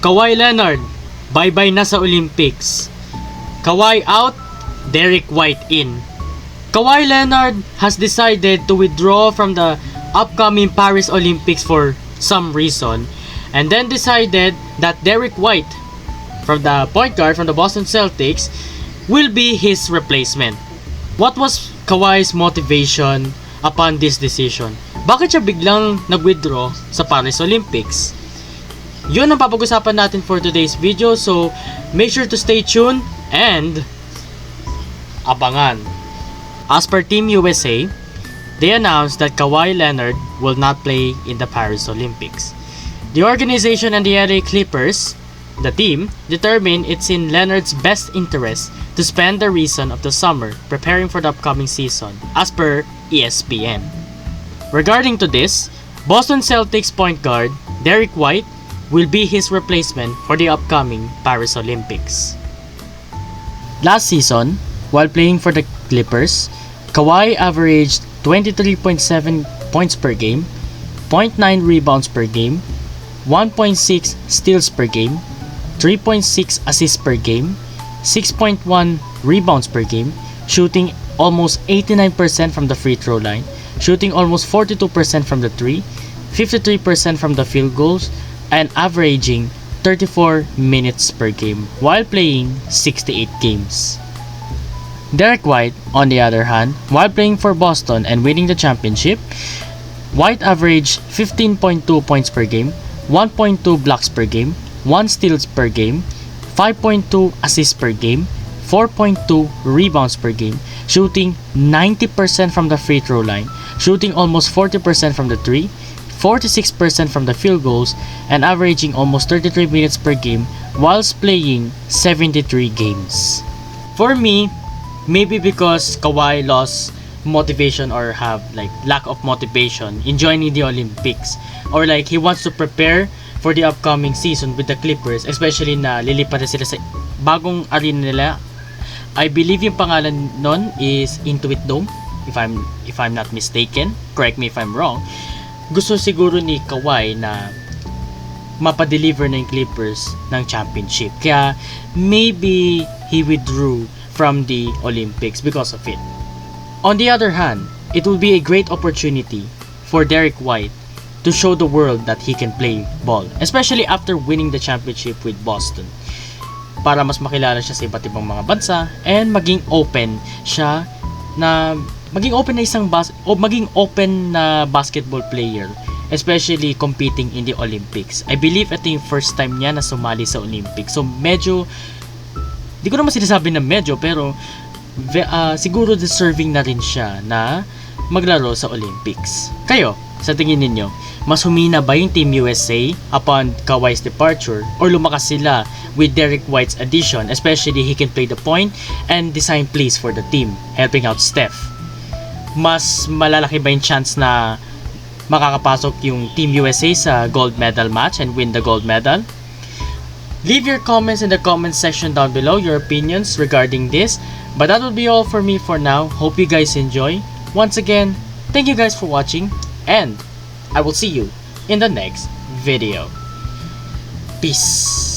Kawhi Leonard, bye-bye na sa Olympics. Kawhi out, Derek White in. Kawhi Leonard has decided to withdraw from the upcoming Paris Olympics for some reason, and then decided that Derek White, from the point guard from the Boston Celtics, will be his replacement. What was Kawhi's motivation upon this decision? Bakit siya biglang nag-withdraw sa Paris Olympics? Yun ang papag-usapan natin for today's video, so make sure to stay tuned and abangan. As per Team USA, they announced that Kawhi Leonard will not play in the Paris Olympics. The organization and the LA Clippers, the team, determined it's in Leonard's best interest to spend the reason of the summer preparing for the upcoming season, as per ESPN. Regarding to this, Boston Celtics point guard Derek White will be his replacement for the upcoming Paris Olympics. Last season, while playing for the Clippers, Kawhi averaged 23.7 points per game, 0.9 rebounds per game, 1.6 steals per game, 3.6 assists per game, 6.1 rebounds per game, shooting almost 89% from the free throw line, shooting almost 42% from the 3, 53% from the field goals, and averaging 34 minutes per game while playing 68 games. Derek White, on the other hand, while playing for Boston and winning the championship, White averaged 15.2 points per game, 1.2 blocks per game, 1 steals per game, 5.2 assists per game, 4.2 rebounds per game, shooting 90% from the free throw line, shooting almost 40% from the 3, 46% from the field goals, and averaging almost 33 minutes per game whilst playing 73 games. For me, maybe because Kawhi lost motivation or have like lack of motivation in joining the Olympics, or like he wants to prepare for the upcoming season with the Clippers, especially na lilipat na sila sa bagong arena nila. I believe yung pangalan nun is Intuit Dome, if I'm not mistaken. Correct me if I'm wrong. Gusto siguro ni Kawhi na mapadeliver ng Clippers ng championship. Kaya maybe he withdrew from the Olympics because of it. On the other hand, it will be a great opportunity for Derek White to show the world that he can play ball, especially after winning the championship with Boston, para mas makilala siya sa iba't ibang mga bansa and maging open siya na maging open na basketball player, especially competing in the Olympics. I believe ito yung first time niya na sumali sa Olympics. So medyo, di ko naman sinasabi na medyo, pero siguro deserving na rin siya na maglaro sa Olympics. Kayo, sa tingin ninyo, mas humina ba yung Team USA upon Kawhi's departure, or lumakas sila with Derek White's addition, especially he can play the point and design plays for the team, helping out Steph? Mas malalaki ba yung chance na makakapasok yung Team USA sa gold medal match and win the gold medal? Leave your comments in the comment section down below, your opinions regarding this. But that will be all for me for now. Hope you guys enjoy. Once again, thank you guys for watching, and I will see you in the next video. Peace.